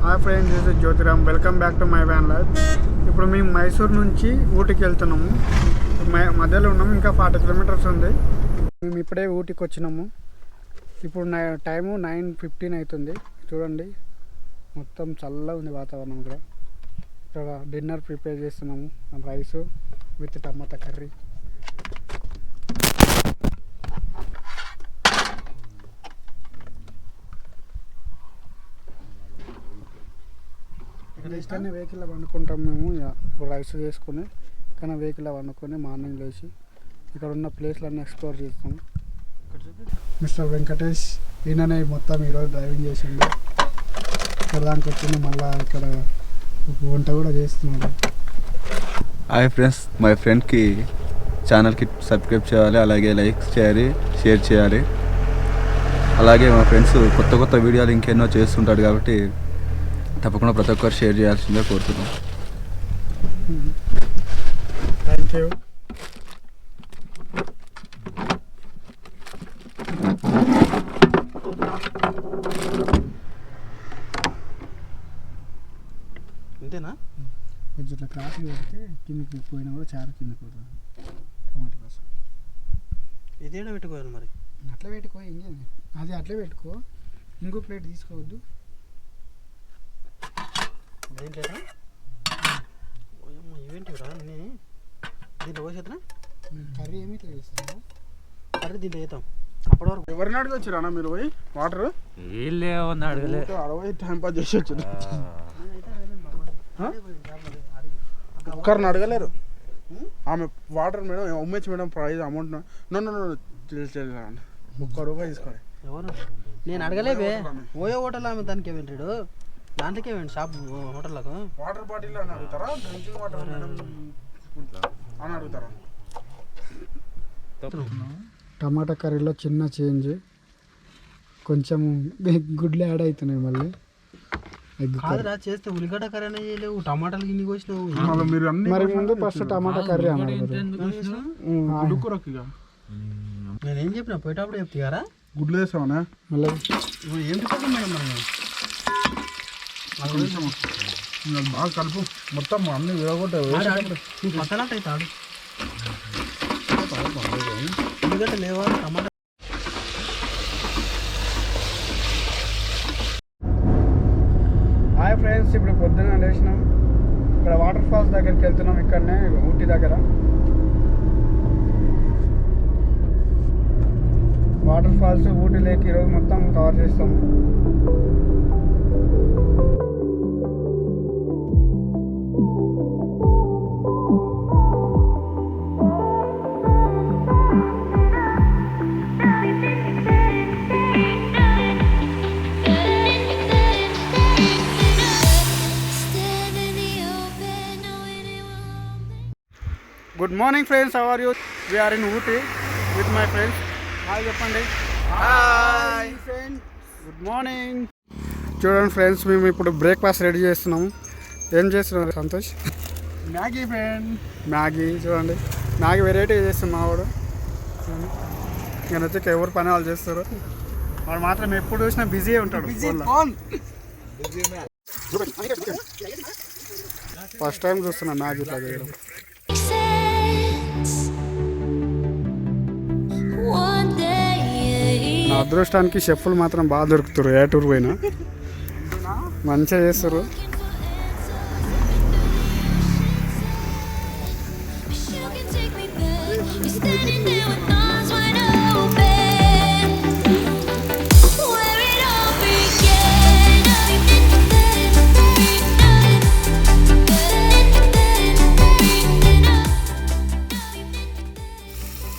Hi friends, this is Jyothiram. Welcome back to my van life. ఇప్పుడు మేము మైసూర్ నుంచి ఊటీకి వెళ్తున్నాము. మధ్యలో ఉన్నాము, ఇంకా 40 కిలోమీటర్స్ ఉంది. మేము ఇప్పుడే ఊటీకి వచ్చినాము. ఇప్పుడు టైము 9:15 అవుతుంది. చూడండి, మొత్తం చల్లగా ఉంది వాతావరణం. ఇక్కడ డిన్నర్ ప్రిపేర్ చేస్తున్నాము. Rice with tomato curry. ఇక్కడనే వెహికల్లో వండుకుంటాం మేము. రైస్ చేసుకుని కానీ వెహికల్లో వండుకొని మార్నింగ్ లేచి ఇక్కడ ఉన్న ప్లేస్లన్నీ ఎక్స్ప్లోర్ చేస్తాము. మిస్టర్ వెంకటేష్ ఈయననే మొత్తం ఈరోజు డ్రైవింగ్ చేసిండు. ఇక్కడ దానికి వచ్చింది, మళ్ళీ ఇక్కడ వంట కూడా చేస్తున్నాడు. హాయ్ ఫ్రెండ్స్, మై ఫ్రెండ్కి ఛానల్కి సబ్స్క్రైబ్ చేయాలి, అలాగే లైక్ చేయాలి, షేర్ చేయాలి. అలాగే మా ఫ్రెండ్స్ కొత్త కొత్త వీడియోలు ఇంకెన్నో చేస్తుంటాడు కాబట్టి తప్పకుండా ప్రతి ఒక్కరు షేర్ చేయాల్సిందే కోరుతున్నాం. Thank you. అంతేనా? కొంచెం ఇట్లా క్రాస్గా పెడితే కిందకి పోయినా కూడా చారు కిందకి పోతుంది. టమాటా కోసం ఇదేడా పెట్టుకోవాలి మరి. అట్లా పెట్టుకో, ఇంకేం అది అట్లే పెట్టుకో. ఇంకో ప్లేట్ తీసుకోవద్దు. దేంట్లేదా? ఇవేంటి రా, దీంట్లో పోసేద్దా? కర్రీ ఏమి ఇట్లా చేస్తాను, కర్రీ దీంట్లో వేద్దాం. అప్పటి వరకు ఎవరిని అడిగి వచ్చారా మీరు పోయి వాటర్ వీళ్ళే అడగలే, అడవి టైం పాస్ చేసి వచ్చారు. ఒక్కరిని అడగలేరు. ఆమె వాటర్ మేడం ఉమ్మేసి మేడం ప్రైజ్ అమౌంట్ ₹1 తీసుకోండి. ఎవరు? నేను అడగలేవే. ఓయో హోటల్ ఆమె దానికి ఏమింటాడు, దాంట్లోకి ఏమండి షాప్ హోటల్లకు వాటర్ బాటిల్ అని అడుగుతారా, డ్రింకింగ్ వాటర్ అని అడుగుతారా? టమాటా కర్రీలో చిన్న చేంజ్, కొంచెం గుడ్లు యాడ్ అవుతున్నాయి. మళ్ళీ కాదురా, చేస్తే ఉల్లిగడ్డ కర్రీ అనే చేయలేవు, టమాటాలు గిన్ని కోసినావు. మరి ముందు ఫస్ట్ టమాటా కర్రీ అన్నారు. నేనేం చెప్పిన పోయేటప్పుడు చెప్తారా? గుడ్లు వేసామన్నా మళ్ళీ ఏం చెప్పండి మేడం, మరి బాగా కలుపు, మొత్తం అన్ని వేగొట్టావు. నువ్వు పక్కనట్టు అవుతాడు ఎందుకంటే లేవా టమాటా. హాయ్ ఫ్రెండ్స్, ఇప్పుడు పొద్దున్న లేచినాం. ఇక్కడ వాటర్ ఫాల్స్ దగ్గరికి వెళ్తున్నాం. ఇక్కడనే ఊటీ దగ్గర వాటర్ ఫాల్స్, ఊటీ లేక్ ఈరోజు మొత్తం కవర్ చేస్తాము. Good morning friends, how are you? We are in Ooty with my friends. Hi చెప్పండి. Hi friends, good morning. చూడండి ఫ్రెండ్స్, మేము ఇప్పుడు బ్రేక్ఫాస్ట్ రెడీ చేస్తున్నాము. ఏం చేస్తున్నారు సంతోష్? Maggi friend, Maggi. చూడండి, మ్యాగీ వెరైటీగా చేస్తుంది మా వాడు. నేను వచ్చి ఎవరు పని వాళ్ళు చేస్తారు. వాడు మాత్రం ఎప్పుడు చూసినా బిజీ ఉంటాడు. ఫస్ట్ టైం చూస్తున్నా మ్యాగీ ఇట్లా చేయడం. నా అదృష్టానికి షెఫ్లు మాత్రం బాగా దొరుకుతారు. ఏ టూర్ పోయినా మంచిగా చేస్తారు.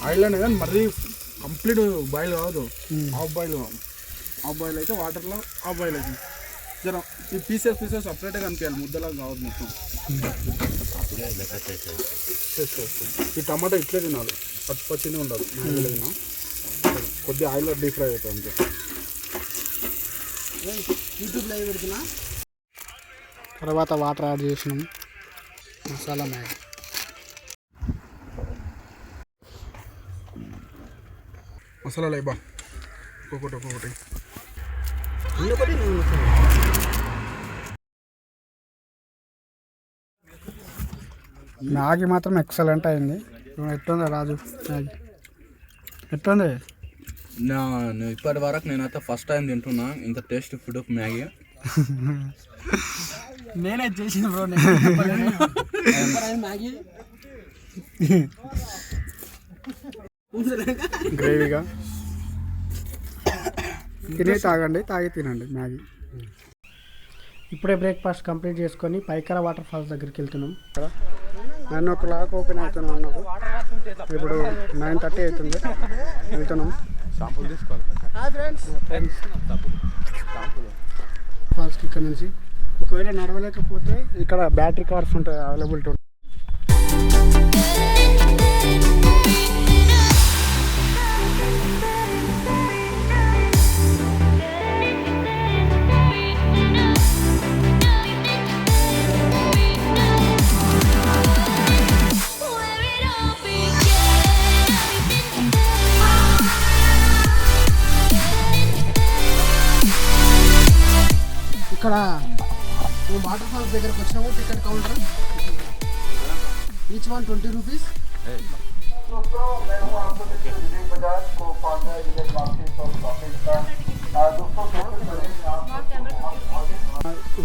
ఆయిల్ కానీ మరీ కంప్లీట్ బాయిల్ కావద్దు, హాఫ్ బాయిల్ అయితే వాటర్లో హాఫ్ బాయిల్ అవుతుంది. జర ఈ పీసెస్ సపరేట్గా కనిపించాలి, ముద్దలాగా కావద్దు మొత్తం. ఈ టమాటా ఇట్లే తినాలి, పచ్చినే ఉండాలి. తినా కొద్దిగా ఆయిల్లో డీప్ ఫ్రై అవుతుంది అంతే. యూట్యూబ్లో పెడుతున్నా. తర్వాత వాటర్ యాడ్ చేసినాం. మసాలా మ్యాగీ. మసాలా లేబా ఒక్కొక్కటి మ్యాగీ మాత్రం ఎక్సలెంట్ అయింది. ఎట్లుంది రాజు మ్యాగీ ఎట్లుంది? ఇప్పటి వరకు నేనైతే ఫస్ట్ టైం తింటున్నా ఇంత టేస్ట్ ఫుడ్ మ్యాగీ. నేనే చేసిన బ్రో మ్యాగీ గ్రేవీగా తినే తాగండి, తాగి తినండి మ్యాగీ. ఇప్పుడే బ్రేక్ఫాస్ట్ కంప్లీట్ చేసుకొని పైకర వాటర్ ఫాల్స్ దగ్గరికి వెళ్తున్నాం. 9 o'clock ఓపెన్ అవుతున్నాం అన్నది. ఇప్పుడు 9:30 అవుతుంది. వెళ్తున్నాం. ఫాల్స్కి ఇక్కడ నుంచి ఒకవేళ నడవలేకపోతే ఇక్కడ బ్యాటరీ కార్స్ ఉంటాయి, అవైలబిలిటీ ఉంటాయి. ఇక్కడ వాటర్ ఫాల్స్ దగ్గరకు వచ్చినాము. Ticket counter each one 20 rupees.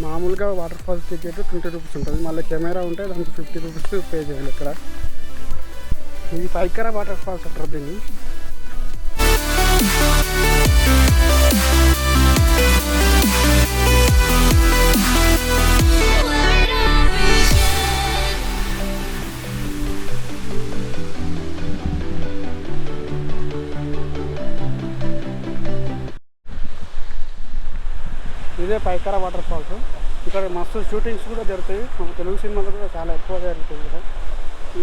మామూలుగా వాటర్ ఫాల్స్ టికెట్ 20 రూపీస్ ఉంటుంది. మళ్ళీ కెమెరా ఉంటే దానికి 50 రూపీస్ పే చేయాలి. ఇక్కడ ఇది పైకర వాటర్ ఫాల్స్ అంటారు దీన్ని. ఇదే పైకర వాటర్ ఫాల్స్. ఇక్కడ మస్తు షూటింగ్స్ కూడా జరుగుతాయి. మన తెలుగు సినిమాలు కూడా చాలా ఎక్కువ జరుగుతాయి ఇక్కడ.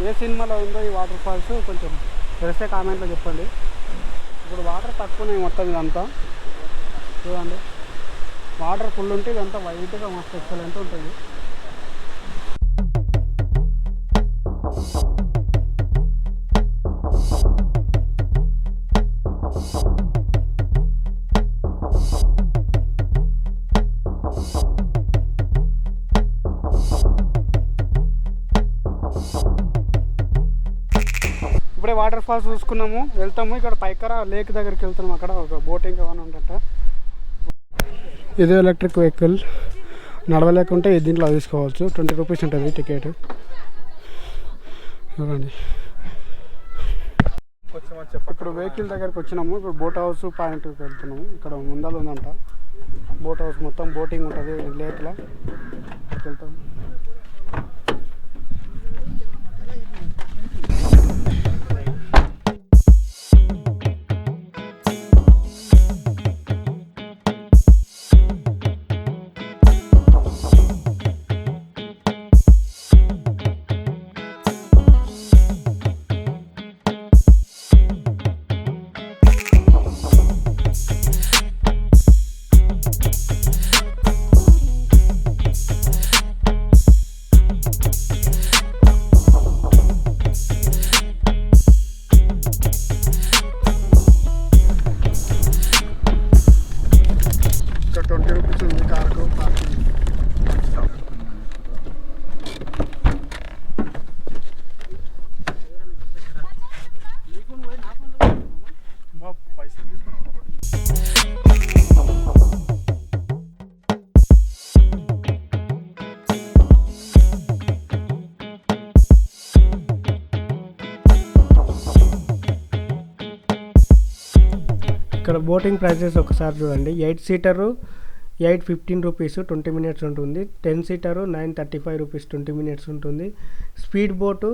ఏ సినిమాలో ఉందో ఈ వాటర్ ఫాల్స్ కొంచెం తెలిస్తే కామెంట్లో చెప్పండి. ఇప్పుడు వాటర్ తక్కువనే మొత్తం ఇదంతా చూడండి. వాటర్ ఫుల్ ఉంటే ఇదంతా వైట్గా మస్తు ఎక్సలెంట్ ఉంటుంది. ఇప్పుడే వాటర్ ఫాల్స్ చూసుకున్నాము, వెళ్తాము. ఇక్కడ పైకర లేక్ దగ్గరికి వెళ్తున్నాము. అక్కడ ఒక బోటింగ్ ఏమైనా ఉందంట. ఇదే ఎలక్ట్రిక్ వెహికల్. నడవలేకుంటే దీంట్లో తీసుకోవచ్చు. 20 రూపీస్ ఉంటుంది టికెట్. చూడండి. ఇప్పుడు వెహికల్ దగ్గరికి వచ్చినాము. ఇప్పుడు బోట్ హౌస్ పాయింట్కి వెళ్తున్నాము. ఇక్కడ ముందర ఉందంట బోట్ హౌస్. మొత్తం బోటింగ్ ఉంటుంది లేక్లో. అక్కడికి వెళ్తాము. ఇక్కడ బోటింగ్ ప్రైజెస్ ఒకసారి చూడండి. 8 సీటరు 815 రూపీస్ 20 మినిట్స్ ఉంటుంది. 10 సీటరు 935 రూపీస్ 20 మినిట్స్ ఉంటుంది. Speed boat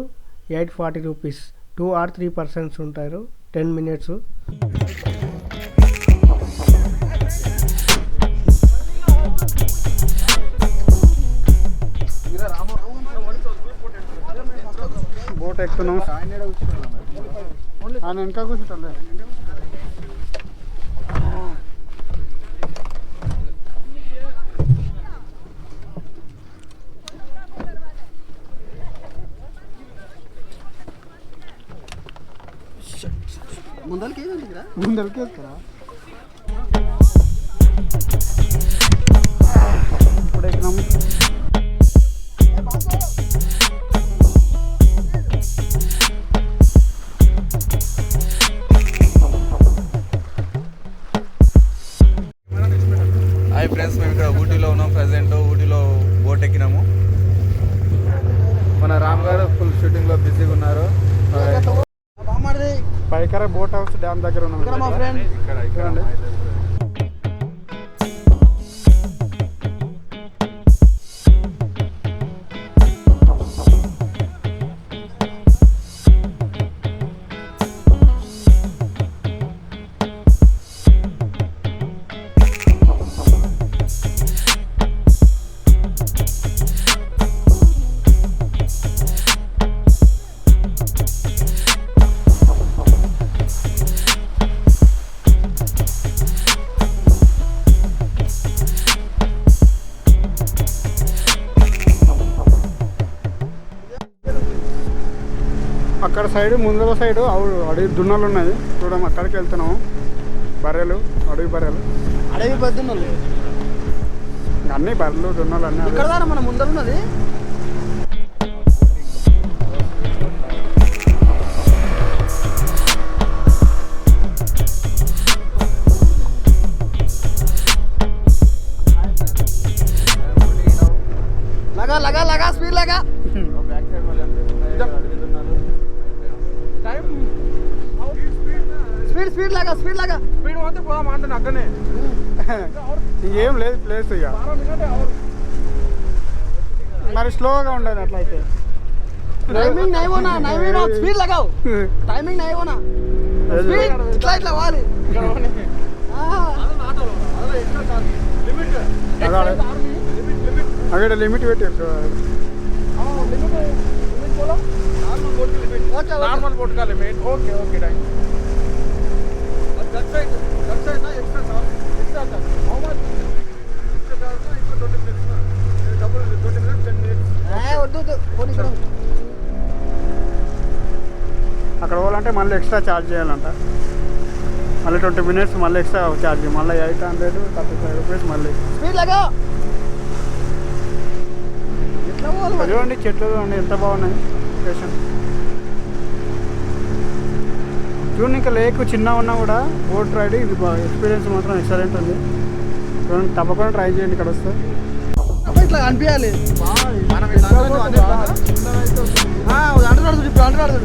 840 rupees 2 or 3 persons ఉంటారు 10 మినిట్స్. బోట్ ఎక్కుతున్నాం. ఆయన వెనక కూర్చుంటా. ముందరికి వేస్తారా? ఇప్పుడు ఎక్కినాము. ఊటీలో ఉన్నాం ప్రజెంట్. ఊటీలో బోట్ ఎక్కినాము. మన రామ్ గారు ఫుల్ షూటింగ్లో బిజీగా ఉన్నారు. పైకర బోట్ హౌస్ డ్యామ్ దగ్గర ఉన్నాం. మా ఫ్రెండ్ చూడండి. అక్కడ సైడ్ ముందర సైడ్ అడవి దున్నలు ఉన్నాయి చూడము. అక్కడికి వెళ్తున్నాము. బర్రెలు, అడవి బర్రెలు, అడవి బద్దున్నలు అన్నీ బర్రెలు దున్నలు అన్నీ. ఇక్కడ మన ముందర ఉన్నది. లగా లగా లగా స్పీడ్ లగా. స్పీడ్ స్పీడ్ లాగా స్పీడ్ లాగా స్పీడ్ పోతే పోదాం అంటున్నా. అక్కడనే ఇంకేం లేదు ప్లేస్. ఇక మరి స్లోగా ఉండదు అట్లయితే. టైమింగ్ నైవోనా నైవేనా స్పీడ్ లగావు. టైమింగ్ నైవోనా స్పీడ్ ఇట్లా ఇట్లా వాలి. అక్కడ లిమిట్ పెట్టారు. నార్మల్ బోట్ కా limit. Okay okay thank you. అక్కడ పోవాలంటే మళ్ళీ ఎక్స్ట్రా ఛార్జ్ చేయాలంట. మళ్ళీ 20 minutes మళ్ళీ ఎక్స్ట్రా ఛార్జ్. మళ్ళీ 835 రూపీస్ మళ్ళీ. స్పీడ్ లగా. ఎట్లా పోవాలి చూడండి చెట్లు చూడండి ఎంత బాగున్నాయి లొకేషన్. చూడండి ఇంకా లేక్ చిన్న ఉన్నా కూడా బోట్ రైడ్ ఇది ఎక్స్పీరియన్స్ మాత్రం ఎక్సలెంట్ ఉంది. చూడండి తప్పకుండా ట్రై చేయండి ఇక్కడ వస్తే. ఇట్లా అనిపించాలి. అంటున్నాడు ఇప్పుడు అంటున్నాడు.